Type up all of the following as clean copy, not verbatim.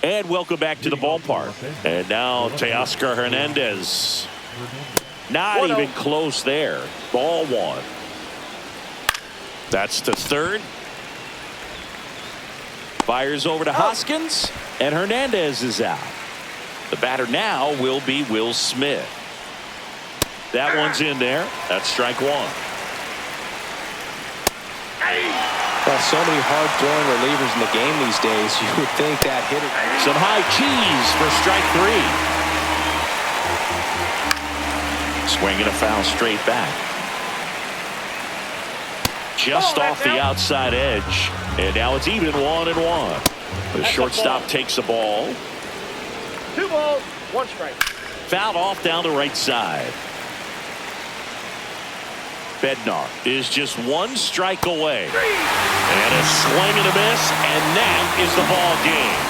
And welcome back to the ballpark. And now Teoscar Hernandez. Not even close there. Ball one. That's to third. Fires over to Hoskins. And Hernandez is out. The batter now will be Will Smith. That one's in there. That's strike one. Well, so many hard-throwing relievers in the game these days. You would think that hitter. Some high cheese for strike three. Swinging a foul straight back. Just off the outside edge. And now it's even 1-1. The shortstop takes the ball. 2 balls, 1 strike. Fouled off down the right side. Bednar is just 1 strike away. And a swing and a miss, and that is the ball game.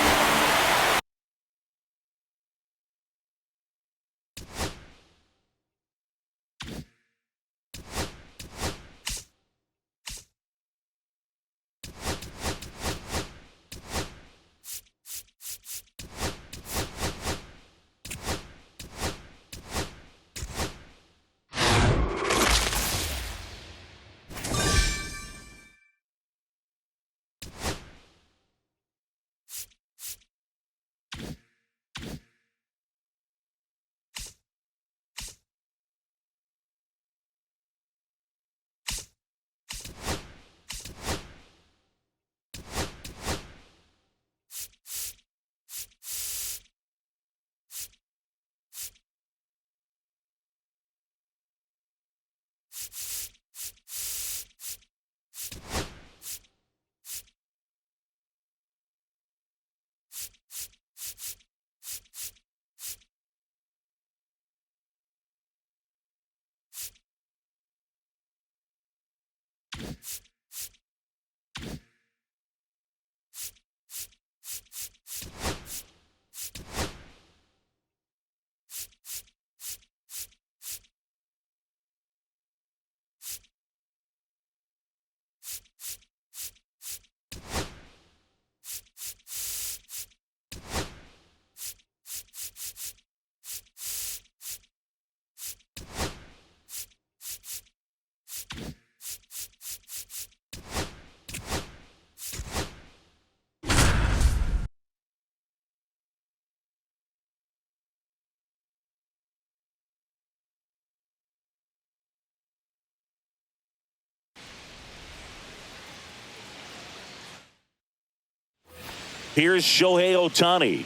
Here's Shohei Ohtani.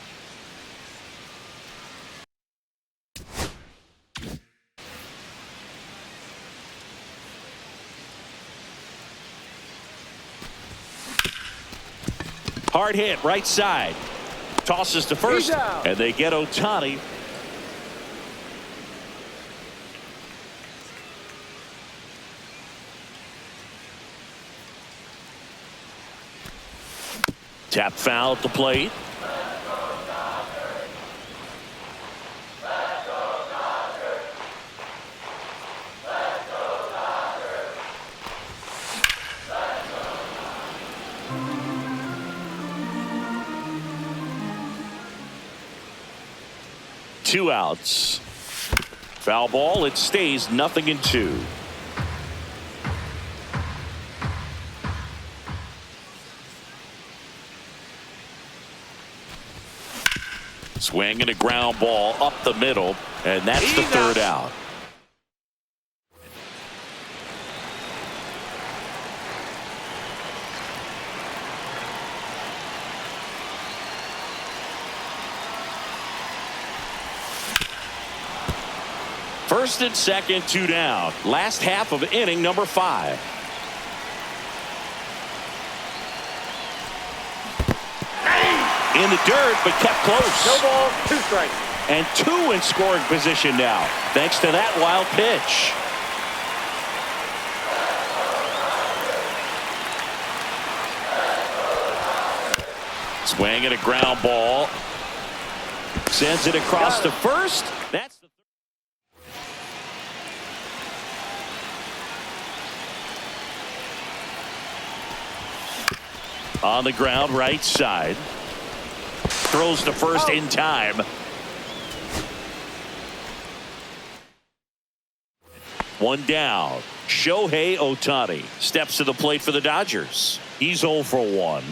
Hard hit right side. Tosses to first, and they get Ohtani. Tap foul at the plate. Two outs. Foul ball. It stays 0-2. Swing and a ground ball up the middle, and that's the third out. First and second, 2 down. Last half of inning number 5. In the dirt, but kept close. No ball, 2 strikes. And 2 in scoring position now, thanks to that wild pitch. Swing and a ground ball. Sends it across to first. That's the on the ground right side. throws to first in time. One down. Shohei Ohtani steps to the plate for the Dodgers. He's 0 for 1.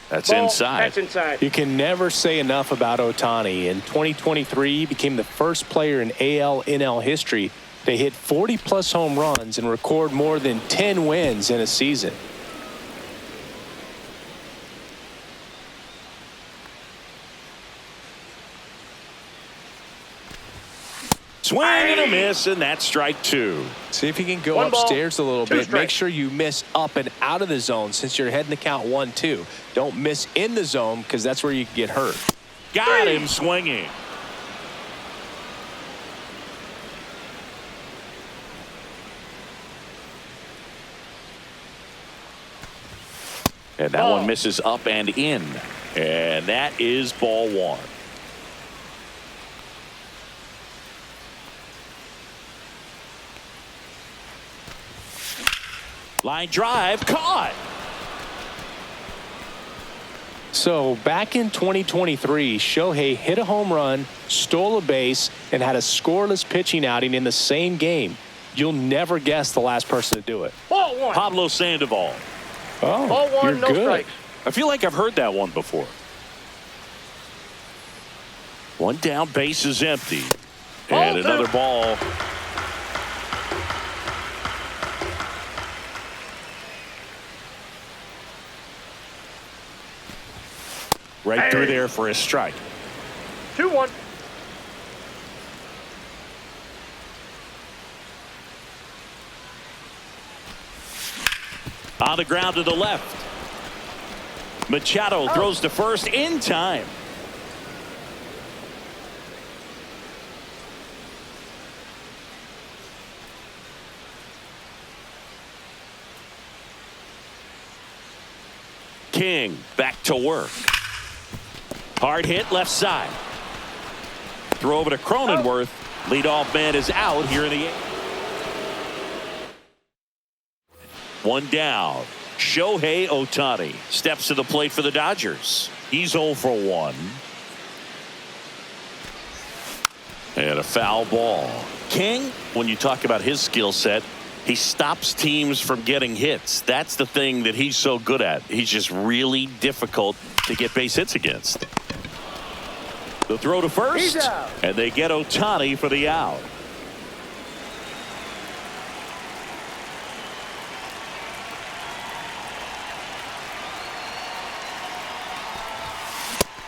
That's Ball. inside. That's inside. You can never say enough about Ohtani. In 2023, he became the first player in AL/NL history to hit 40-plus home runs and record more than 10 wins in a season. Swing and a miss, and that's strike 2. See if you can go One ball, upstairs a little 2 bit. strikes. Make sure you miss up and out of the zone since you're heading to count 1-2. Don't miss in the zone because that's where you can get hurt. Got him swinging. And that one misses up and in. And that is ball 1. Line drive caught. So back in 2023, Shohei hit a home run, stole a base, and had a scoreless pitching outing in the same game. You'll never guess the last person to do it. Ball 1. Pablo Sandoval. Oh, Ball 1, you're no good. strikes. I feel like I've heard that one before. One down, base is empty. And Ball another 2. ball. Right through there for a strike. 2-1. On the ground to the left. Machado throws to first in time. King back to work. Hard hit left side. Throw over to Cronenworth. Leadoff man is out here in the 8th. One down. Shohei Ohtani steps to the plate for the Dodgers. He's 0 for 1. And a foul ball. King, when you talk about his skill set, he stops teams from getting hits. That's the thing that he's so good at. He's just really difficult to get base hits against. The throw to first, and they get Ohtani for the out.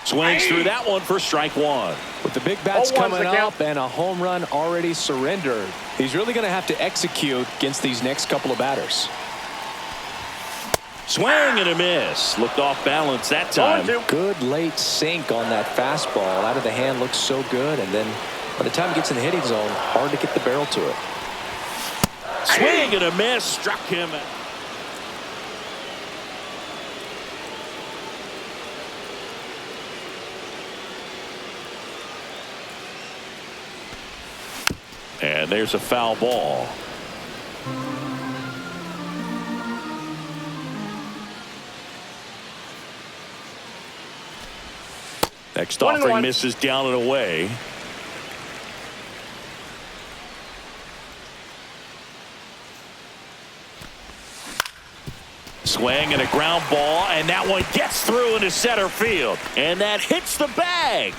Swings through that one for strike 1. With the big bats 0-1's coming the count. up and a home run already surrendered, he's really going to have to execute against these next couple of batters. Swing and a miss. Looked off balance that time. 0-2. Good late sink on that fastball. Out of the hand looks so good, and then by the time it gets in the hitting zone, hard to get the barrel to it. Swing and a miss. Struck him. And there's a foul ball. Next 1-1. offering misses down and away. Swing and a ground ball, and that one gets through into center field, and that hits the bag.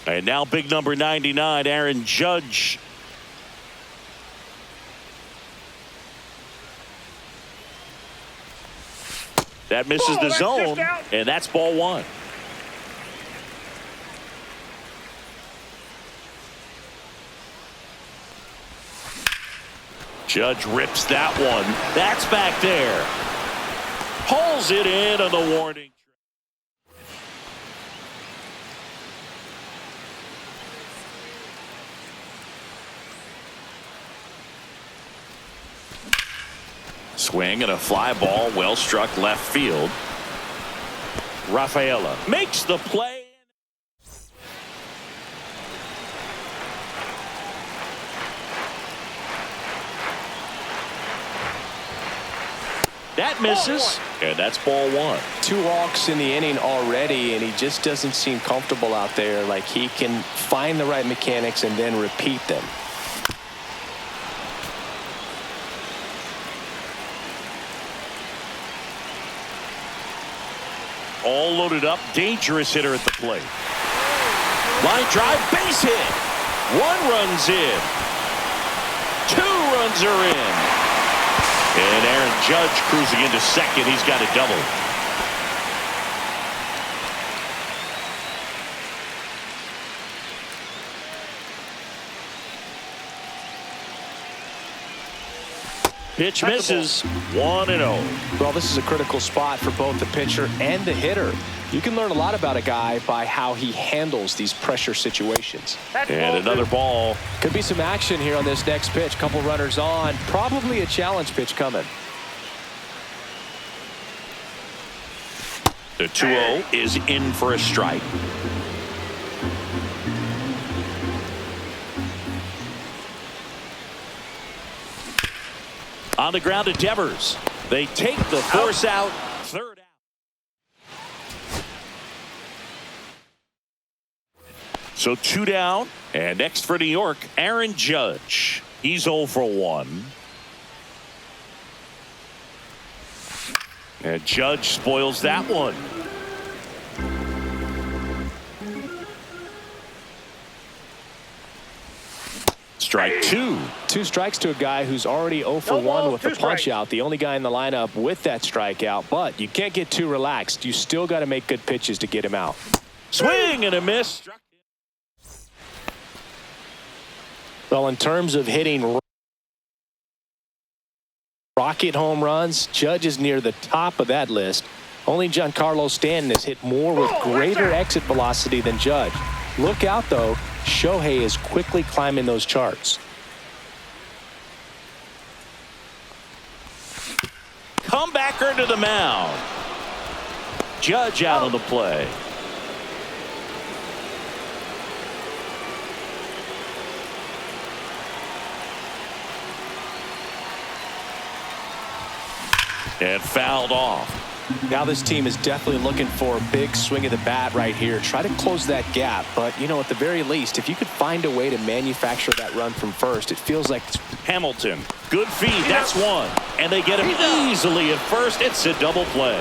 And now big number 99, Aaron Judge. That misses the that's zone, just out. and that's ball 1. Judge rips that one. That's back there. Pulls it in on the warning. Swing and a fly ball, well struck left field. Rafaela makes the play. That misses, and that's ball one. 2 walks in the inning already, and he just doesn't seem comfortable out there. Like he can find the right mechanics and then repeat them. All loaded up, dangerous hitter at the plate. Line drive, base hit. 1 run's in. 2 runs are in. And Aaron Judge cruising into second. He's got a double. Pitch misses. 1-0. Well, this is a critical spot for both the pitcher and the hitter. You can learn a lot about a guy by how he handles these pressure situations. And another ball. Could be some action here on this next pitch. Couple runners on. Probably a challenge pitch coming. The 2-0 is in for a strike. On the ground to Devers. They take the force out. Third out. So 2 down. And next for New York, Aaron Judge. He's 0 for 1. And Judge spoils that one. Strike 2. 2 strikes to a guy who's already 0 for 1 with the punch out. The only guy in the lineup with that strikeout. But you can't get too relaxed. You still got to make good pitches to get him out. Swing and a miss. Well, in terms of hitting rocket home runs, Judge is near the top of that list. Only Giancarlo Stanton has hit more with greater exit velocity than Judge. Look out, though. Shohei is quickly climbing those charts. Comebacker to the mound. Judge out of the play. And fouled off. Now this team is definitely looking for a big swing of the bat right here. Try to close that gap. But, you know, at the very least, if you could find a way to manufacture that run from first, it feels like Hamilton. Good feed. That's one. And they get him easily at first. It's a double play.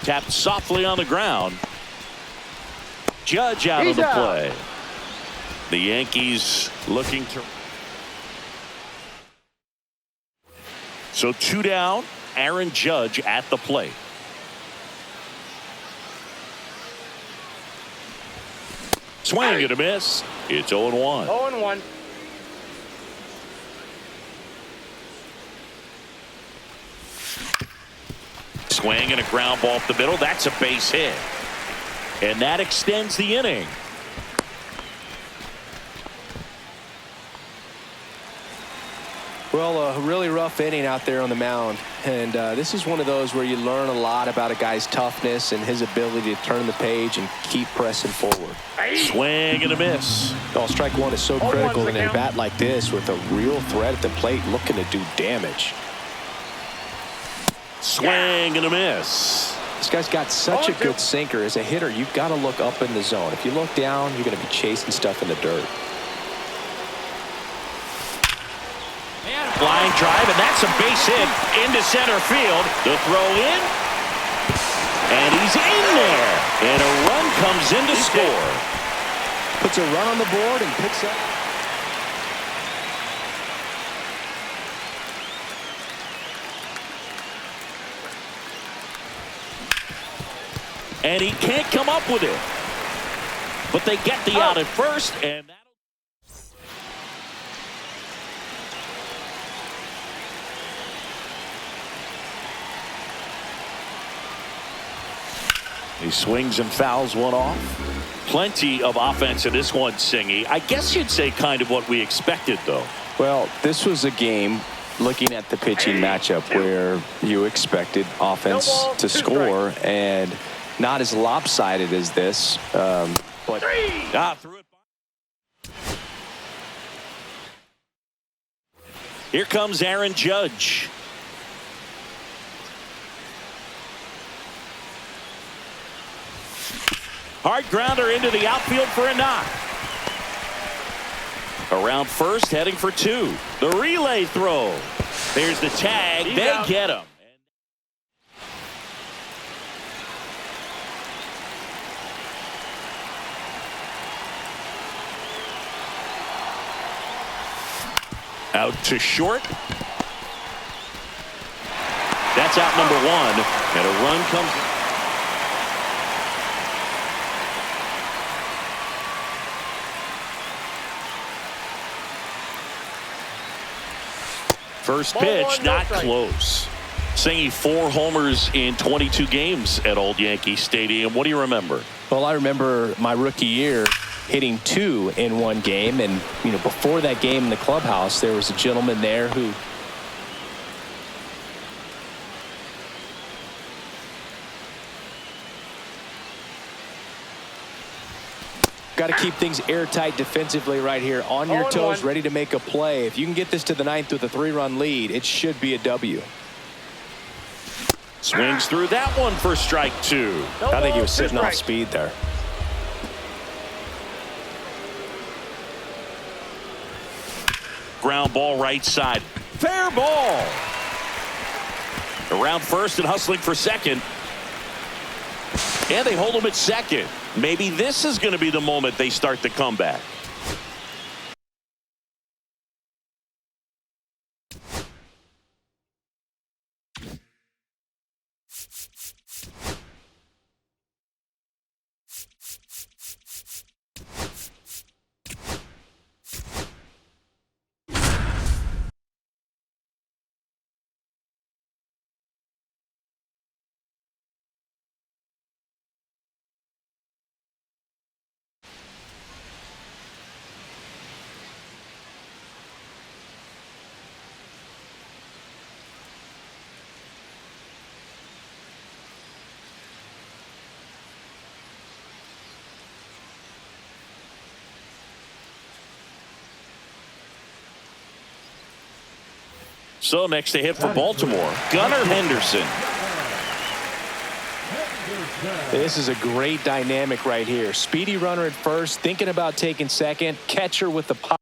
Tapped softly on the ground. Judge out of the play. The Yankees looking to. So 2 down. Aaron Judge at the plate. Swing and a miss. It's 0-1. 0-1. Swing and a ground ball up the middle. That's a base hit. And that extends the inning. Well, a really rough inning out there on the mound. And this is one of those where you learn a lot about a guy's toughness and his ability to turn the page and keep pressing forward. Swing and a miss. Well, strike one is so critical in a bat like this with a real threat at the plate looking to do damage. Swing and a miss. This guy's got such a good sinker. As a hitter, you've got to look up in the zone. If you look down, you're going to be chasing stuff in the dirt. Line drive, and that's a base hit into center field. The throw in, and he's in there. And a run comes in to score. Puts a run on the board and picks up. And he can't come up with it. But they get the out at first, and he swings and fouls one off. Plenty of offense in this one, Singy. I guess you'd say kind of what we expected, though. Well, this was a game, looking at the pitching matchup, where you expected offense to score, and not as lopsided as this. But threw it. Here comes Aaron Judge. Hard grounder into the outfield for a knock. Around first, heading for two. The relay throw. There's the tag. They get him. Out to short. That's out number one. And a run comes. First pitch, not close. Singy, 4 homers in 22 games at Old Yankee Stadium. What do you remember? Well, I remember my rookie year hitting 2 in one game, and before that game in the clubhouse, there was a gentleman there who got to keep things airtight defensively right here, on your toes, ready to make a play. If you can get this to the 9th with a 3-run lead, it should be a W. Swings through that one for strike 2. I think he was sitting off speed there. Ground ball right side. Fair ball. Around first and hustling for second. And they hold him at second. Maybe this is going to be the moment they start the comeback. So next to hit for Baltimore, Gunnar Henderson. This is a great dynamic right here. Speedy runner at first, thinking about taking second. Catcher with the pop.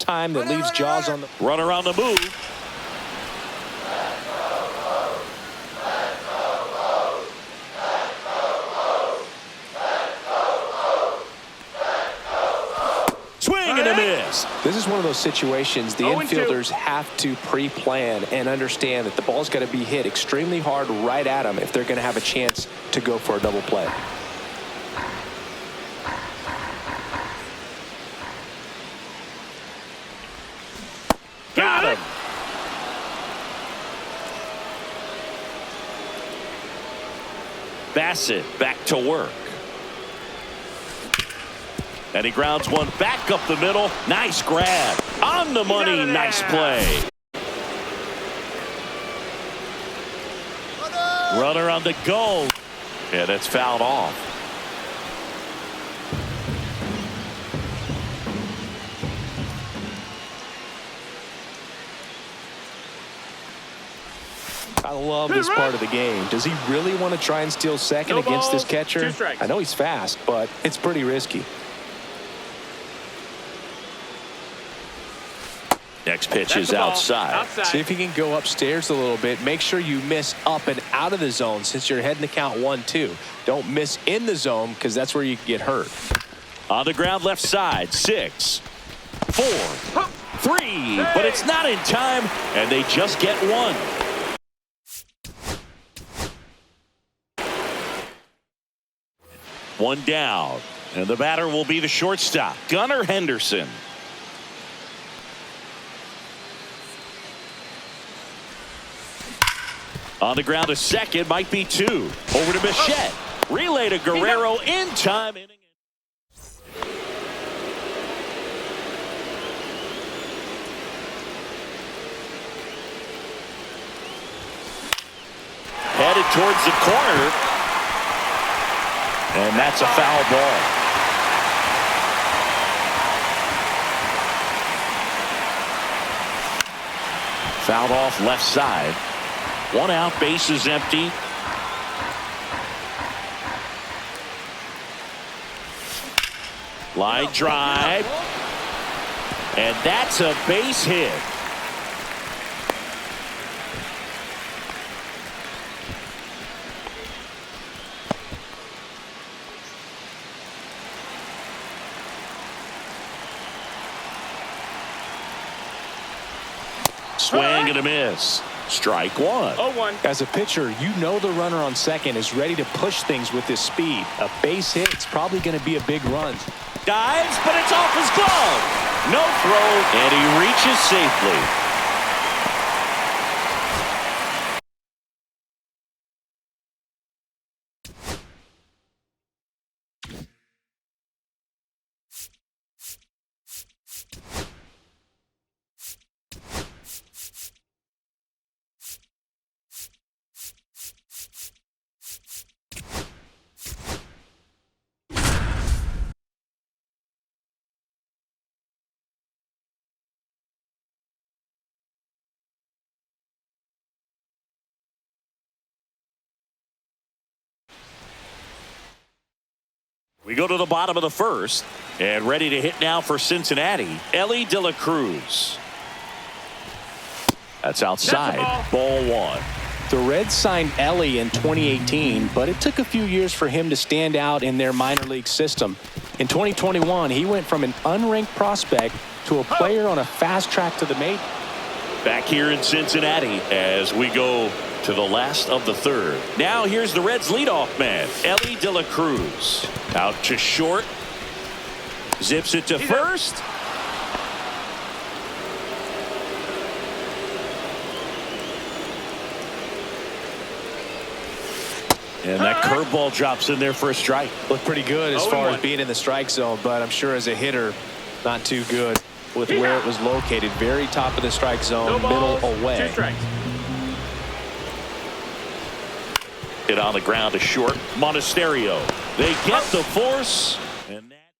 Time that leaves Jaws on the runner on the move. Swing and a miss. This is one of those situations the infielders have to pre-plan and understand that the ball's got to be hit extremely hard right at them if they're going to have a chance to go for a double play. Got him. Bassett back to work. And he grounds one back up the middle. Nice grab. On the money. Nice play. Runner on the go. Yeah, that's fouled off. I love this part of the game. Does he really want to try and steal second against this catcher? I know he's fast, but it's pretty risky. Next pitch That's is the ball. outside. See if you can go upstairs a little bit. Make sure you miss up and out of the zone since you're heading to count 1-2. Don't miss in the zone because that's where you can get hurt. On the ground left side. 6, 4, 3. But it's not in time, and they just get one. One down, and the batter will be the shortstop, Gunnar Henderson. On the ground to second, might be 2. Over to Bichette. Relay to Guerrero in time. Headed towards the corner. And that's a foul ball. Fouled off left side. 1 out, base is empty. Line drive. And that's a base hit. Swing and a miss. Strike 1. 0-1. As a pitcher, you know the runner on second is ready to push things with his speed. A base hit is probably going to be a big run. Dives, but it's off his glove. No throw, and he reaches safely. We go to the bottom of the first, and ready to hit now for Cincinnati, Elly De La Cruz. That's outside. Ball 1. The Reds signed Elly in 2018, but it took a few years for him to stand out in their minor league system. In 2021, he went from an unranked prospect to a player on a fast track to the majors. Back here in Cincinnati as we go to the last of the third. Now here's the Reds leadoff man, Elly De La Cruz. Out to short. Zips it to first. And that curveball drops in there for a strike. Looked pretty good as far as being in the strike zone, but I'm sure as a hitter, not too good with where it was located. Very top of the strike zone, middle away. 2 strikes. Hit on the ground to short. Monasterio. They get the force. And that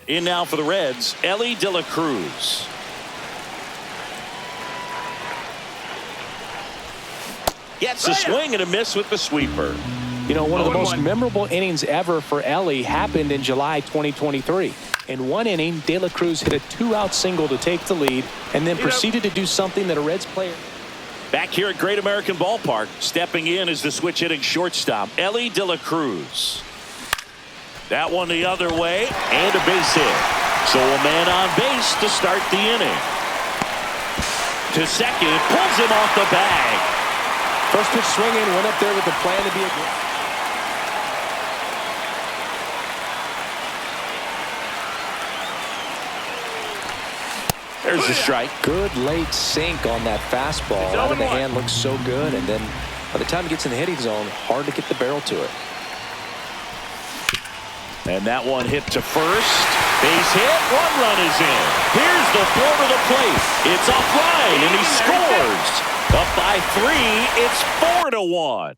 in now for the Reds, Elly De La Cruz. Gets a swing and a miss with the sweeper. You know, one of the most memorable innings ever for Elly happened in July 2023. In one inning, De La Cruz hit a 2-out single to take the lead and then proceeded to do something that a Reds player. Back here at Great American Ballpark, stepping in is the switch hitting shortstop, Elly De La Cruz. That one the other way, and a base hit. So a man on base to start the inning. To second, pulls him off the bag. First pitch swinging, went up there with the plan to be a good. There's the strike. Good late sink on that fastball. Out of the hand looks so good, and then by the time it gets in the hitting zone, hard to get the barrel to it. And that one hit to first. Base hit. 1 run is in. Here's the throw to the plate. It's offline, and he scores. Up by 3. It's 4-1.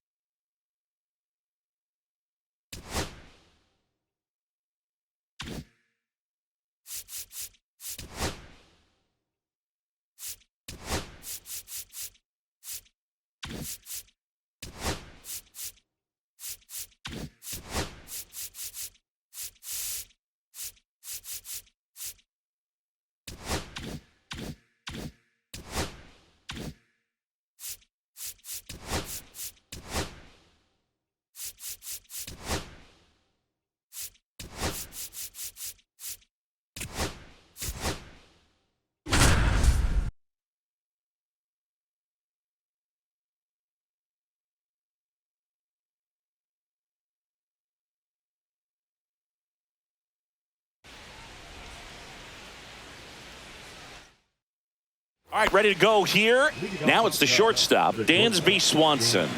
All right, ready to go here. Now it's the shortstop, Dansby Swanson.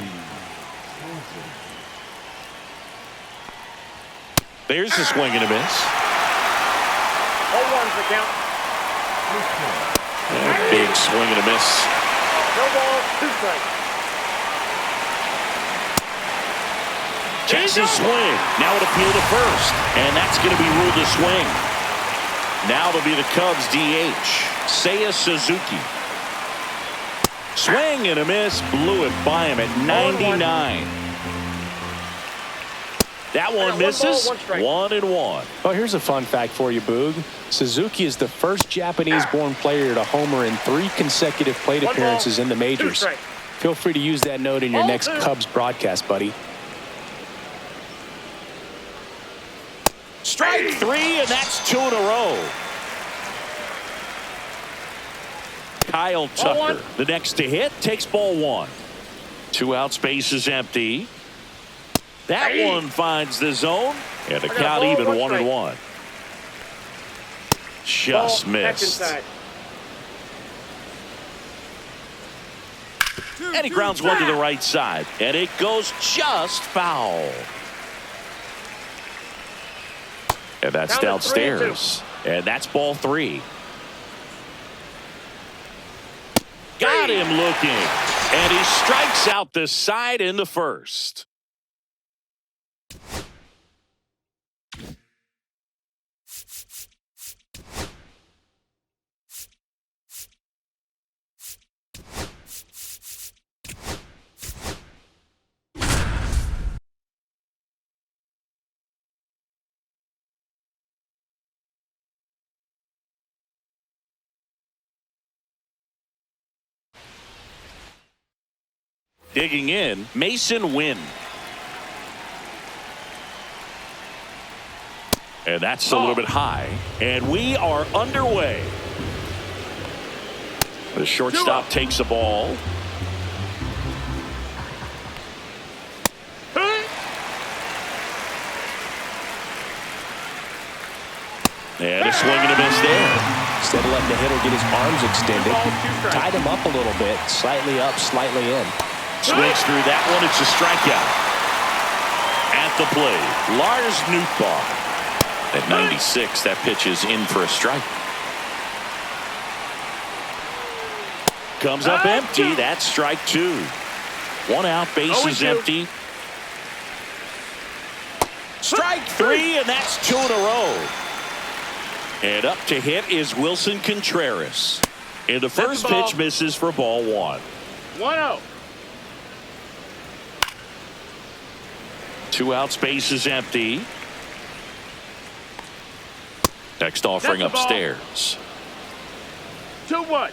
There's the swing and a miss. 0-1 for count. And a big swing and a miss. No ball, 2 strikes. Checks his swing. Now it appeal to first. And that's going to be ruled a swing. Now it'll be the Cubs DH, Seiya Suzuki. Swing and a miss. Blew it by him at 99. That one misses. 1-1. Oh, here's a fun fact for you, Boog. Suzuki is the first Japanese-born player to homer in 3 consecutive plate appearances in the majors. Feel free to use that note in your next Cubs broadcast, buddy. Strike 3, and that's 2 in a row. Kyle Tucker, the next to hit, takes ball 1. 2 outs, base is empty. That one finds the zone, and the count even 1-1. Just missed. And he grounds one to the right side, and it goes just foul. And that's downstairs, and that's ball 3. Got him looking, and he strikes out the side in the first. Digging in, Mason Wynn. And that's a little bit high. And we are underway. The shortstop takes the ball. And a swing and a miss there. Instead of letting the hitter get his arms extended, tied him up a little bit, slightly up, slightly in. Swings through that one. It's a strikeout. At the plate, Lars Nootbaar. At 96, that pitch is in for a strike. Comes up empty. That's strike 2. 1 out, base is empty. Strike 3, and that's 2 in a row. And up to hit is Wilson Contreras. And the first pitch misses for ball 1. 1-0. 2 outs, base is empty. Next offering upstairs. 2-1.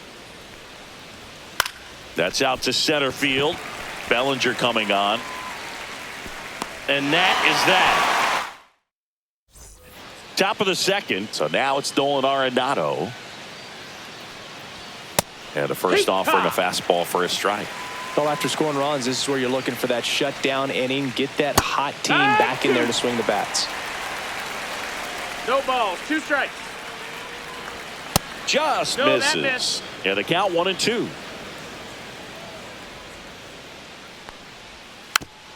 That's out to center field. Bellinger coming on. And that is that. Top of the second. So now it's Nolan Arenado. And the first offering a fastball for a strike. Well, after scoring runs, this is where you're looking for that shutdown inning. Get that hot team back in there to swing the bats. No balls, 2 strikes. Just misses. Yeah, the count 1-2.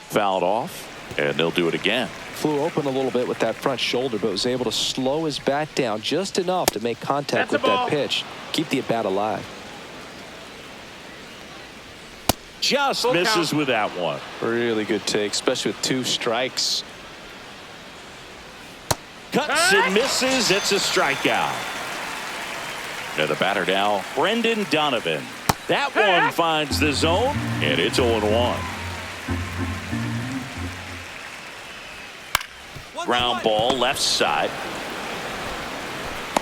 Fouled off, and they'll do it again. Flew open a little bit with that front shoulder, but was able to slow his bat down just enough to make contact with that pitch. Keep the at-bat alive. Just misses with that one. Really good take, especially with 2 strikes. Cuts and misses. It's a strikeout. And the batter now, Brendan Donovan. That one finds the zone, and it's 0-1. Ground ball left side.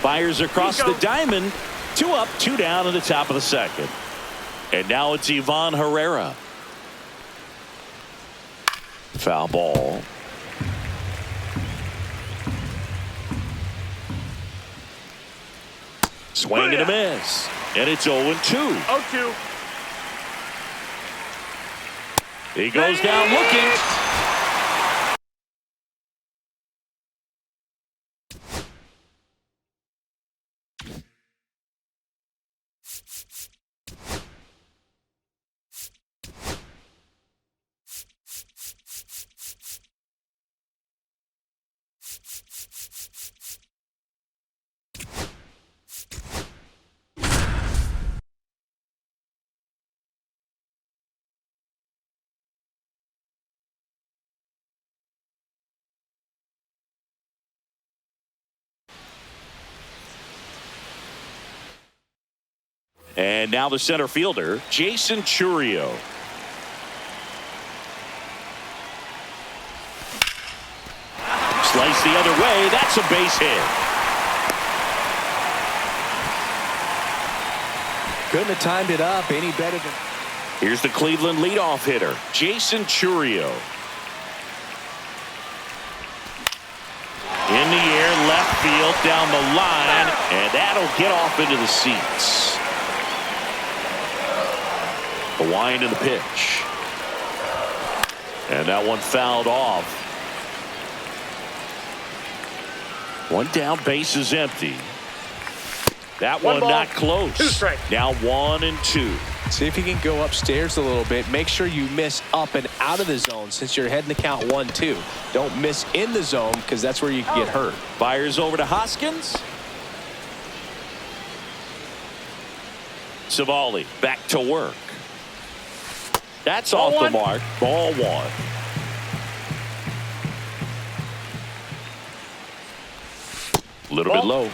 Fires across the diamond. 2 up, 2 down in the top of the second. And now it's Ivan Herrera. Foul ball. Swing and a miss. And it's 0-2. 0-2. He goes down looking. And now the center fielder, Jason Churio. Slice the other way. That's a base hit. Couldn't have timed it up any better than. Here's the Cleveland leadoff hitter, Jason Churio. In the air, left field, down the line, and that'll get off into the seats. The wind and the pitch. And that one fouled off. One down, base is empty. That one not close. 2 strikes. Now 1-2. See if you can go upstairs a little bit. Make sure you miss up and out of the zone since you're heading to count 1-2. Don't miss in the zone because that's where you can get hurt. Fires over to Hoskins. Savali back to work. That's off the mark. Ball 1. A little bit low.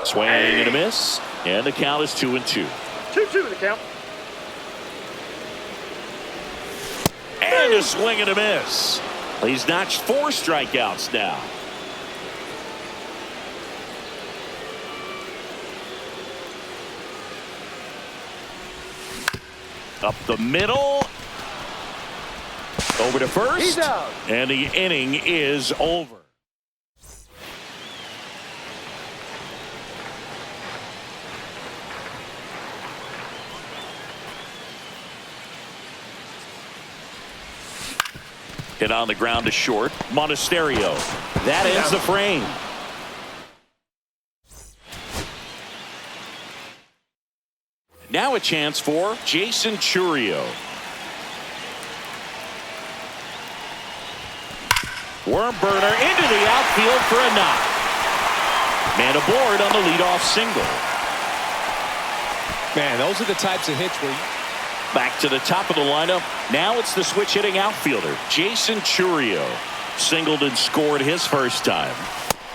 Swing and a miss, and the count is 2-2. 2-2 the count. And a swing and a miss. He's notched 4 strikeouts now. Up the middle. Over to first. He's out. And the inning is over. Hit on the ground to short. Monasterio. That ends the frame. Now a chance for Jason Churio. Worm burner into the outfield for a knock. Man aboard on the leadoff single. Man, those are the types of hits where you. Back to the top of the lineup. Now it's the switch hitting outfielder, Jason Churio. Singled and scored his first time.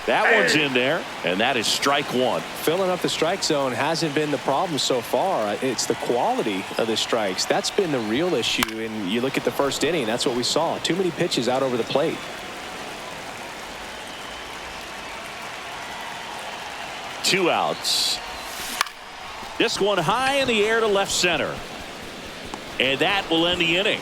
That one's in there, and that is strike 1. Filling up the strike zone hasn't been the problem so far. It's the quality of the strikes. That's been the real issue. And you look at the first inning, that's what we saw. Too many pitches out over the plate. Two outs. This one high in the air to left center. And that will end the inning.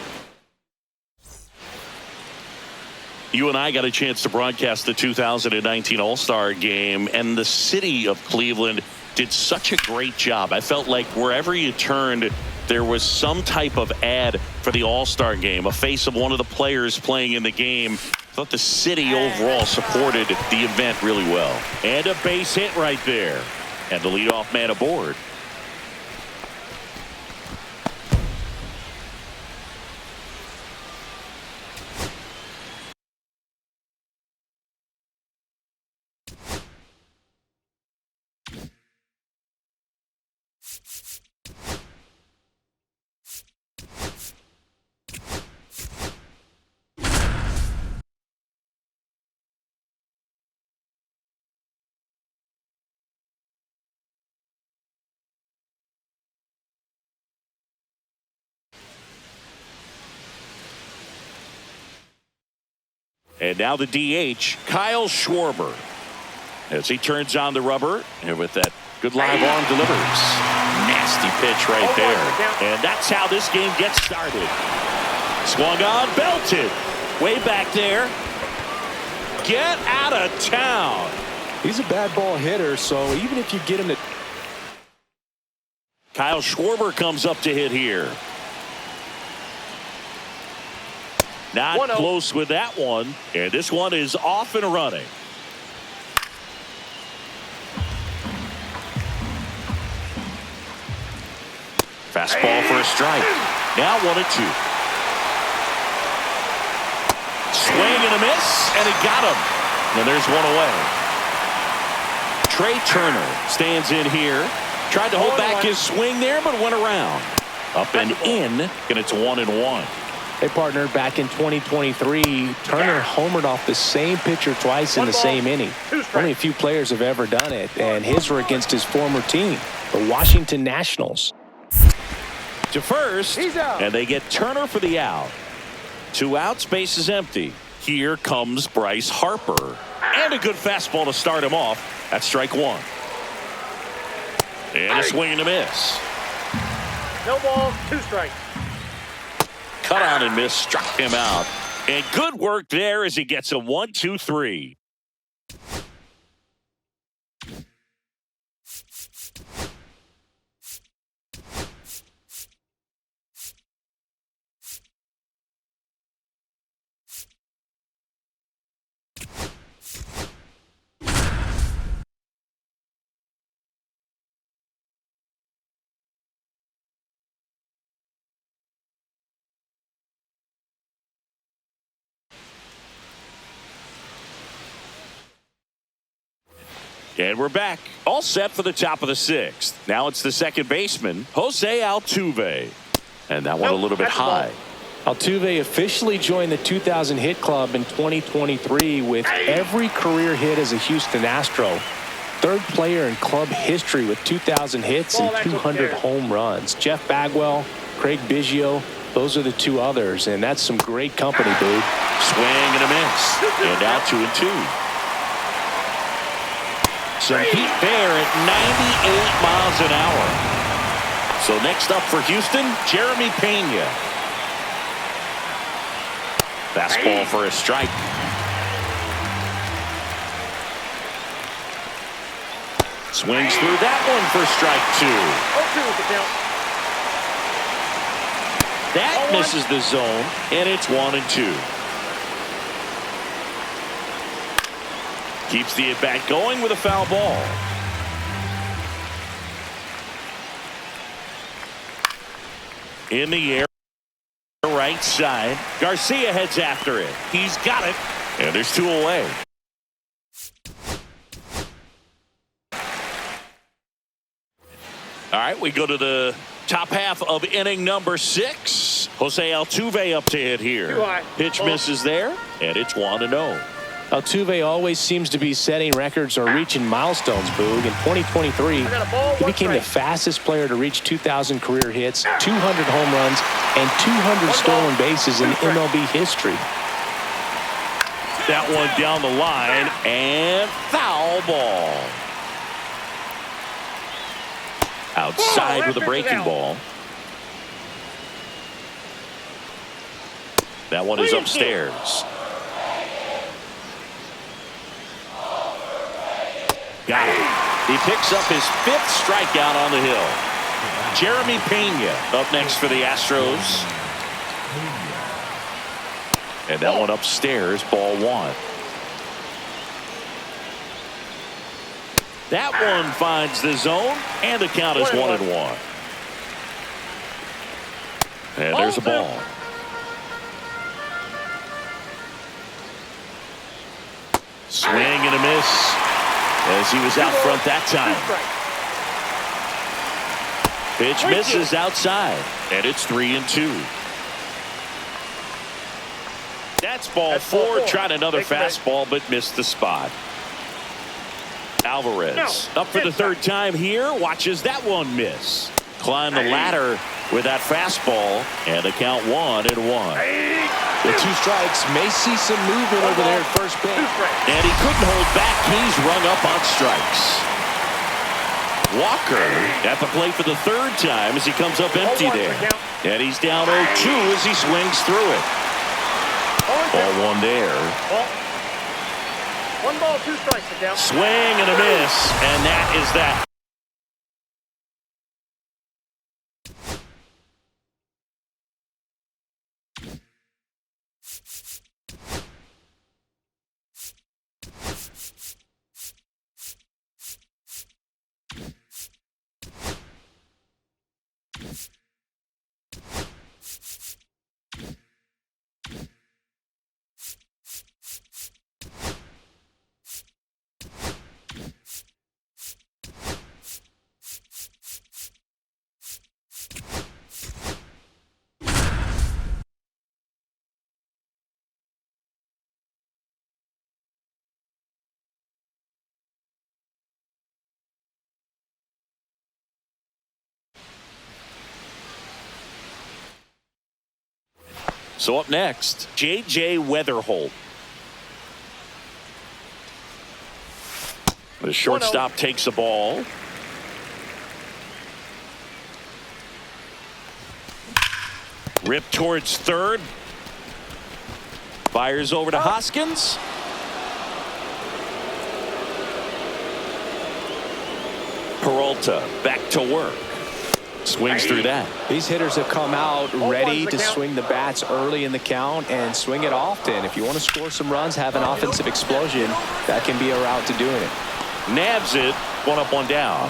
You and I got a chance to broadcast the 2019 All-Star Game, and the city of Cleveland did such a great job. I felt like wherever you turned, there was some type of ad for the All-Star Game, a face of one of the players playing in the game. I thought the city overall supported the event really well. And a base hit right there. And the leadoff man aboard. And now the DH, Kyle Schwarber, as he turns on the rubber, and with that good live arm delivers. Nasty pitch right there. And that's how this game gets started. Swung on, belted. Way back there. Get out of town. He's a bad ball hitter, so even if you get him to. Kyle Schwarber comes up to hit here. Not close with that one. And this one is off and running. Fastball for a strike. Now 1-2. Swing and a miss, and he got him. And there's one away. Trey Turner stands in here. Tried to hold back his swing there, but went around. Up and in, and it's 1-1. Hey, partner, back in 2023, Turner homered off the same pitcher twice in the same inning. Only a few players have ever done it, and his were against his former team, the Washington Nationals. To first, and they get Turner for the out. 2 outs, base is empty. Here comes Bryce Harper. And a good fastball to start him off. That's strike 1. And a swing and a miss. No balls, 2 strikes. Cut on and miss, struck him out. And good work there as he gets a 1-2-3. And we're back, all set for the top of the 6th. Now it's the second baseman, Jose Altuve. And that one a little bit high. Altuve officially joined the 2,000 hit club in 2023 with every career hit as a Houston Astro. 3rd player in club history with 2,000 hits and 200 home runs. Jeff Bagwell, Craig Biggio, those are the 2 others, and that's some great company, dude. Swing and a miss. And now 2-2. Some heat there at 98 miles an hour. So next up for Houston, Jeremy Pena. Fastball for a strike. Swings through that one for strike 2. That misses the zone, and it's 1-2. Keeps the at-bat going with a foul ball. In the air, right side. Garcia heads after it. He's got it. And there's 2 away. All right, we go to the top half of inning number 6. Jose Altuve up to hit here. Pitch misses there, and it's 1-0. Altuve always seems to be setting records or reaching milestones, Boog. In 2023, he became the fastest player to reach 2,000 career hits, 200 home runs, and 200 stolen bases in MLB history. That one down the line, and foul ball. Outside with a breaking ball. That one is upstairs. Got it. He picks up his 5th strikeout on the hill. Jeremy Pena up next for the Astros. And that one upstairs, ball 1. That one finds the zone, and the count is 1-1. And there's a ball. Swing and a miss. As he was out front that time. Pitch misses outside, and it's 3-2. That's ball 4. Tried another fastball, but missed the spot. Alvarez up for the 3rd time here. Watches that one miss. Climb the ladder with that fastball, and the count 1-1. The 2 strikes may see some movement over there at first base. And he couldn't hold back. He's rung up on strikes. Walker at the plate for the 3rd time as he comes up empty there. And he's down 0-2 as he swings through it. Ball 1 there. 1 ball, 2 strikes. Swing and a miss. And that is that. So up next, J.J. Weatherholt. The shortstop takes the ball. Ripped towards third. Fires over to Hoskins. Peralta back to work. Swings through that. These hitters have come out ready to swing the bats early in the count and swing it often. If you want to score some runs, have an offensive explosion, that can be a route to doing it. Nabs it. One up, one down.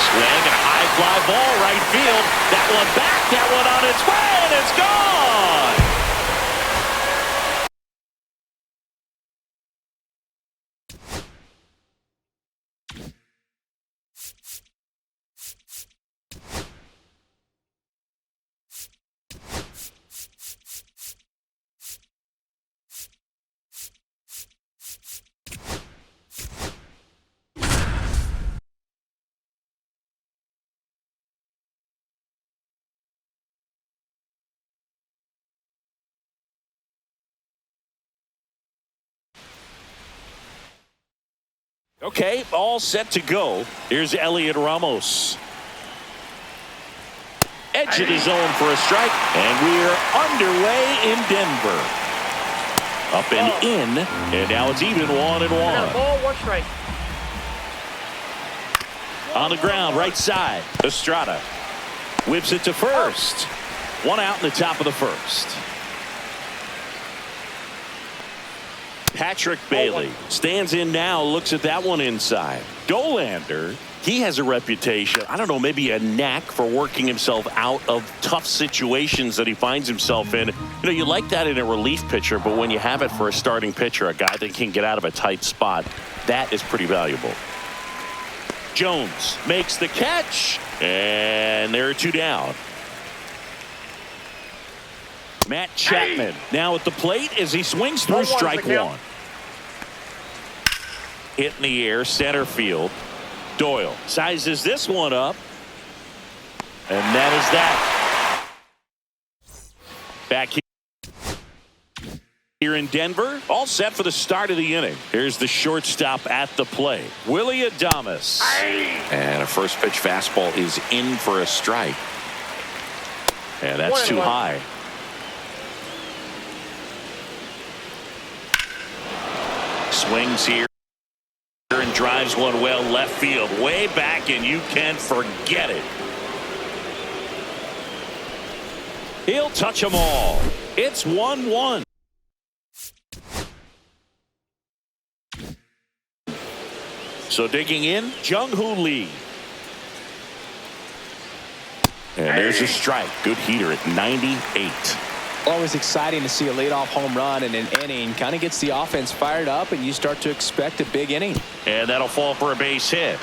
Swing and a high fly ball right field. That one back. That one on its way, and it's gone. Okay, all set to go. Here's Elliot Ramos. Edge of the zone for a strike, and we're underway in Denver. Up and in, and now it's even 1-1. Ball, one strike. On the ground, right side. Estrada whips it to first. One out in the top of the first. Patrick Bailey stands in now, looks at that one inside. Dolander, he has a reputation, I don't know, maybe a knack for working himself out of tough situations that he finds himself in. You know, you like that in a relief pitcher, but when you have it for a starting pitcher, a guy that can get out of a tight spot, that is pretty valuable. Jones makes the catch, and there are two down. Matt Chapman now at the plate as he swings through strike one. Hit in the air, center field. Doyle sizes this one up, and that is that. Back here in Denver, all set for the start of the inning. Here's the shortstop at the plate, Willie Adames. And a first pitch fastball is in for a strike. And that's too high. Swings here and drives one well left field, way back, and you can forget it. He'll touch them all. It's 1-1. So digging in, Jung-Hoo Lee. And there's a strike. Good heater at 98. Always exciting to see a leadoff home run in an inning. Kind of gets the offense fired up, and you start to expect a big inning. And that'll fall for a base hit.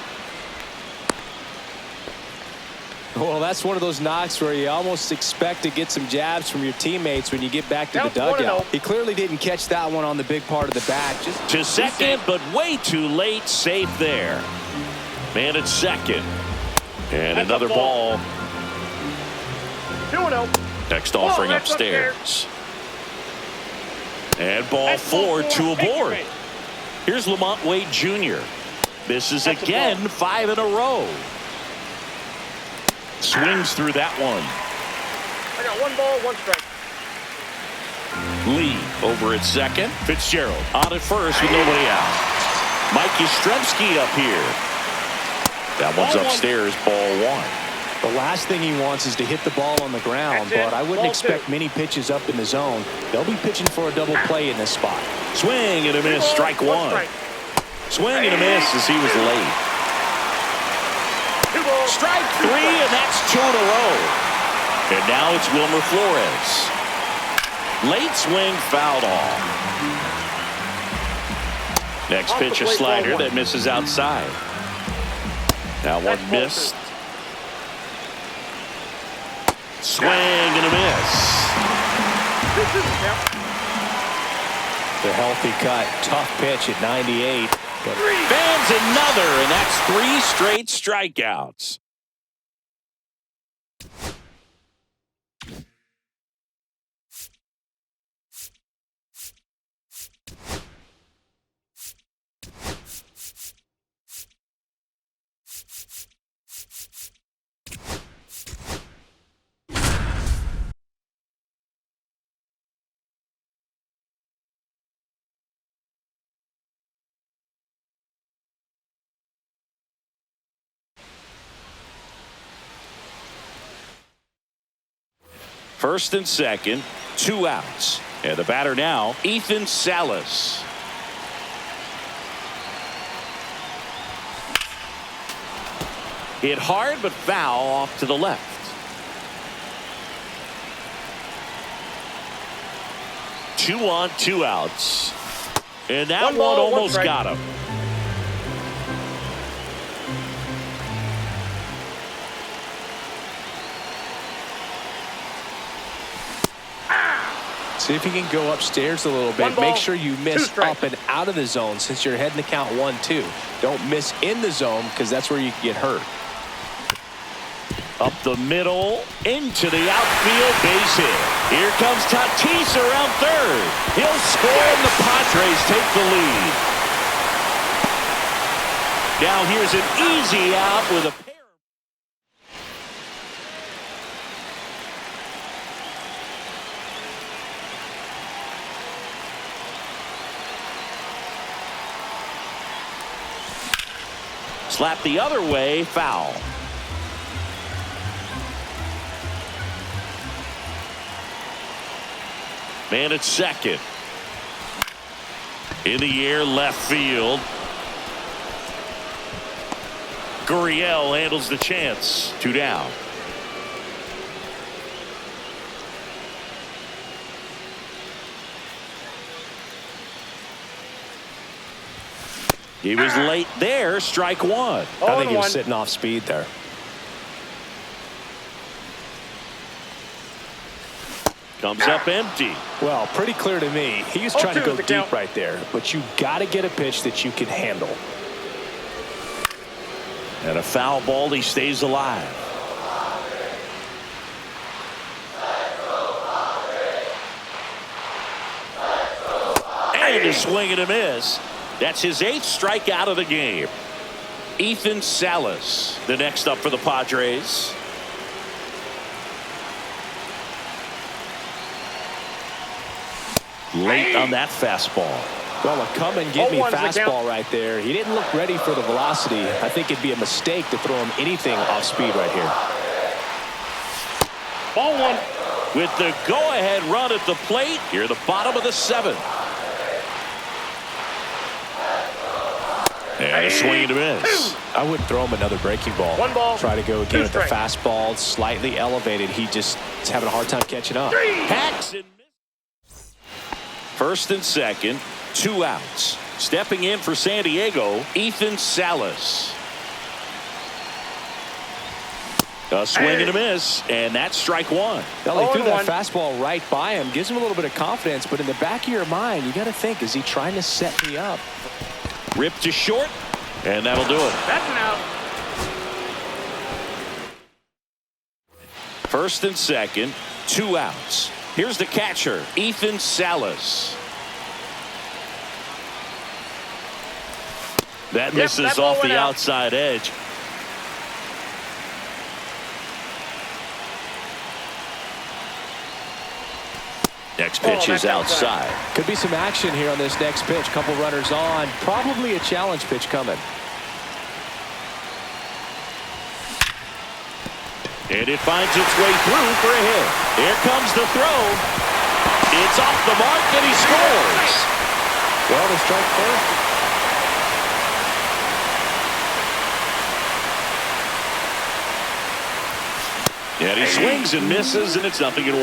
Well, that's one of those knocks where you almost expect to get some jabs from your teammates when you get back to the dugout. He clearly didn't catch that one on the big part of the bat. Just to second, but way too late. Safe there. Man at second. And that's another ball. 2-0. Next offering upstairs. And ball four to aboard. Here's Lamont Wade Jr. Misses again, 5 in a row. Swings through that one. I got 1 ball, 1 strike. Lee over at second. Fitzgerald on at first with nobody out. Mike Yastrzemski up here. That one's upstairs, ball 1. The last thing he wants is to hit the ball on the ground, but I wouldn't expect many pitches up in the zone. They'll be pitching for a double play in this spot. Swing and a miss, strike 1. Swing and a miss as he was late. Strike 3, and that's 2 in a row. And now it's Wilmer Flores. Late swing, fouled off. Next pitch, a slider that misses outside. Now one missed. Swing and a miss. The healthy cut, tough pitch at 98. Fans another, and that's 3 straight strikeouts. First and second, 2 outs. And the batter now, Ethan Salas. Hit hard but foul off to the left. Two on, 2 outs. And that one almost got him. See if you can go upstairs a little bit. Make sure you miss up and out of the zone since you're heading to count 1-2. Don't miss in the zone because that's where you can get hurt. Up the middle, into the outfield, base hit. Here comes Tatis around third. He'll score and the Padres take the lead. Now here's an easy out with a pair. Slap the other way, foul. Man at second. In the air, left field. Gurriel handles the chance. 2 down. He was late there. Strike 1. I think he was sitting off speed there. Comes up empty. Well, pretty clear to me. He was trying to go deep right there, but you got to get a pitch that you can handle. And a foul ball, he stays alive. And a swing and a miss. That's his 8th strikeout of the game. Ethan Salas, the next up for the Padres. Late on that fastball. Well, a come and get me fastball right there. He didn't look ready for the velocity. I think it'd be a mistake to throw him anything off speed right here. Ball 1. With the go-ahead run at the plate, here the bottom of the 7th. And a swing and a miss. I wouldn't throw him another breaking ball. 1 ball. Try to go again with the fastball, slightly elevated. He just is having a hard time catching up. Hacks and misses. First and second, 2 outs. Stepping in for San Diego, Ethan Salas. A swing and a miss, and that's strike 1. Well, he threw that fastball right by him. Gives him a little bit of confidence, but in the back of your mind, you got to think, is he trying to set me up? Ripped to short, and that'll do it. That's an out. First and second, 2 outs. Here's the catcher, Ethan Salas. That misses off the outside edge. Next pitch is outside. Could be some action here on this next pitch. Couple runners on. Probably a challenge pitch coming. And it finds its way through for a hit. Here comes the throw. It's off the mark and he scores. Well, they strike first. And he swings and misses, and it's 0-1.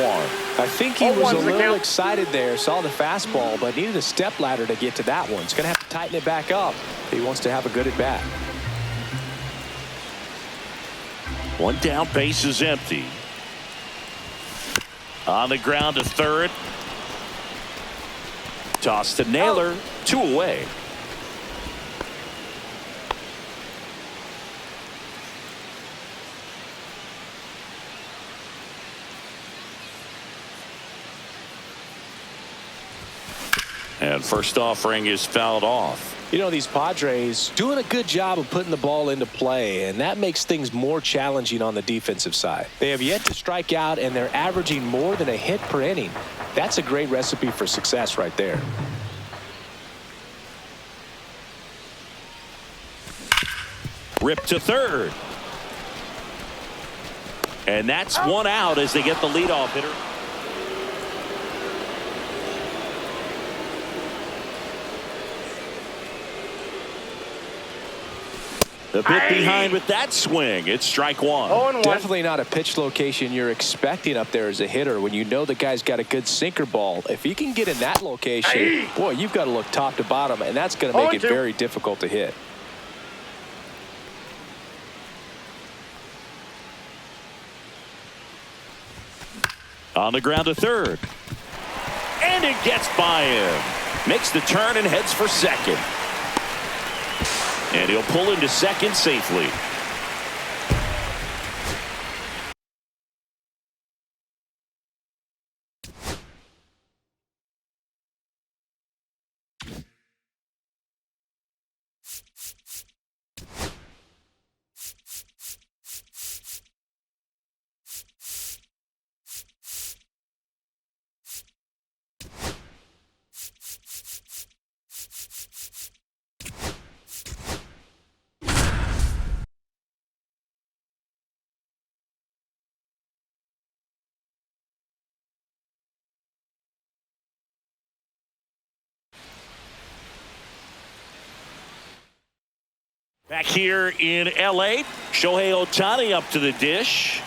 I think he was a little excited there, saw the fastball, but needed a step ladder to get to that one. He's going to have to tighten it back up if he wants to have a good at bat. 1 down, base is empty. On the ground to third. Toss to Naylor, 2 away. And first offering is fouled off. You know, these Padres doing a good job of putting the ball into play, and that makes things more challenging on the defensive side. They have yet to strike out, and they're averaging more than a hit per inning. That's a great recipe for success right there. Rip to third. And that's one out as they get the leadoff hitter. A bit behind with that swing. It's strike one. 0-1. Definitely not a pitch location you're expecting up there as a hitter when you know the guy's got a good sinker ball. If he can get in that location, boy, you've got to look top to bottom, and that's going to make it very difficult to hit. On the ground to third. And it gets by him. Makes the turn and heads for second. And he'll pull into second safely. Back here in L.A., Shohei Ohtani up to the dish.